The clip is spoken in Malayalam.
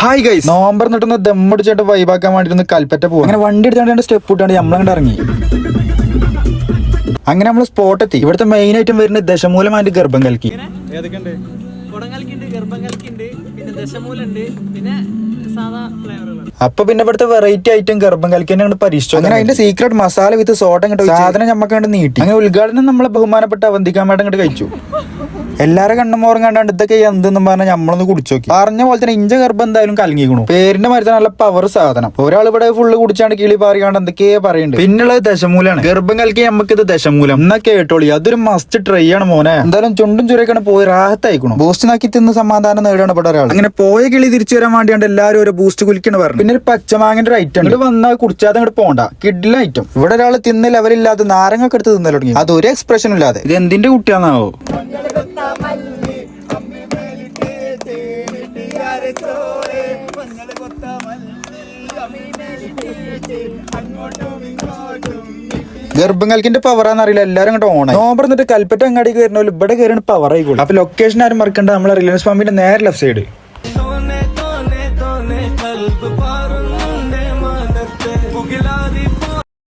ഹായ് ഗൈസ്, നോമ്പർ നിട്ടൊന്ന് ദമ്മടിച്ചിട്ട് വൈബാക്കാൻ വേണ്ടിട്ട് കൽപ്പറ്റ പോകും. അങ്ങനെ വണ്ടി എടുത്താണ്ട് സ്റ്റെപ്പ് ഇട്ടാണ്ട് നമ്മളങ്ങോട്ട് ഇറങ്ങി. അങ്ങനെ നമ്മൾ സ്പോട്ട് എത്തി. ഇവിടുത്തെ മെയിൻ ഐറ്റം വരുന്നത് ദശമൂലമായിട്ട് ഗർഭം കലക്കി. അപ്പൊ പിന്നെ ഇവിടുത്തെ വെറൈറ്റി ഐറ്റം ഗർഭം കലക്കി തന്നെ പരീക്ഷിച്ചു. അങ്ങനെ അതിന്റെ സീക്രട്ട് മസാല വിത്ത് സോഡ അങ്ങോട്ട് സാധനം ഞമ്മക്ക് കണ്ട് നീട്ടി. അങ്ങനെ ഉദ്ഘാടനം നമ്മളെ ബഹുമാനപ്പെട്ട അവന്തിക്കാമ്മയുടെ അങ്ങോട്ട് കഴിച്ചു. എല്ലാരും കണ്ണുമോറും കണ്ടാണ്ട് ഇതൊക്കെ എന്തെന്നും പറഞ്ഞാൽ നമ്മളൊന്ന് കുടിച്ചു നോക്കി. പറഞ്ഞ പോലെ തന്നെ ഇഞ്ച ഗർഭം എന്തായാലും കലങ്ങിക്കണു. പേരിന്റെ മരുന്ന് നല്ല പവർ സാധനം. ഒരാൾ ഇവിടെ ഫുള്ള് കുടിച്ചാണ്ട് കിളി പാറിയാണ്ട് എന്തൊക്കെയാ പറയുന്നുണ്ട്. പിന്നുള്ളത് ദശമൂലാണ്. ഗർഭം കലക്കി നമുക്ക് ഇത് ദശമൂലം എന്നാ കേട്ടോളി. അതൊരു മസ്റ്റ് ട്രൈ ആണ് മോനെ. എന്തായാലും ചുണ്ടും ചുരക്കാണ് പോയി റാഹത്തായിക്കണു. ബൂസ്റ്റ് നാക്കി തിന്ന് സമാധാനം നേടാണ് പെട്ട ഒരാൾ. അങ്ങനെ പോയ കിളി തിരിച്ചു വരാൻ വേണ്ടിയാണ്ട് എല്ലാവരും ഒരു ബൂസ്റ്റ് കുലിക്കണ പറഞ്ഞു. പിന്നെ ഒരു പച്ചമാങ്ങന്റെ ഒരു ഐറ്റം ഉണ്ട്. വന്നാൽ കുടിച്ചാതെ അങ്ങോട്ട് പോണ്ട. കിഡിലെ ഐറ്റം. ഇവിടെ ഒരാൾ തിന്ന് ലെവലില്ലാതെ നാരങ്ങൊക്കെ എടുത്ത് തിന്നൽ തുടങ്ങി. അതൊരു എക്സ്പ്രഷൻ ഇല്ലാതെ. ഇത് എന്തിന്റെ കുട്ടിയാണാവോ? ഗർഭം കലക്കിന്റെ പവറാന്ന് അറിയില്ല. എല്ലാരും അങ്ങോട്ട് ഓണായി. നോമ്പർ എന്നിട്ട് കൽപ്പറ്റ അങ്ങാടിക്ക് വരുന്ന ഇവിടെ കയറിയാണ് പവർ ആയിക്കോളൂ. അപ്പൊ ലൊക്കേഷൻ ആരും മറക്കണ്ട. നമ്മളെ റിലയൻസ് ഫാമിന്റെ നേരെ ലെഫ്റ്റ് സൈഡ്.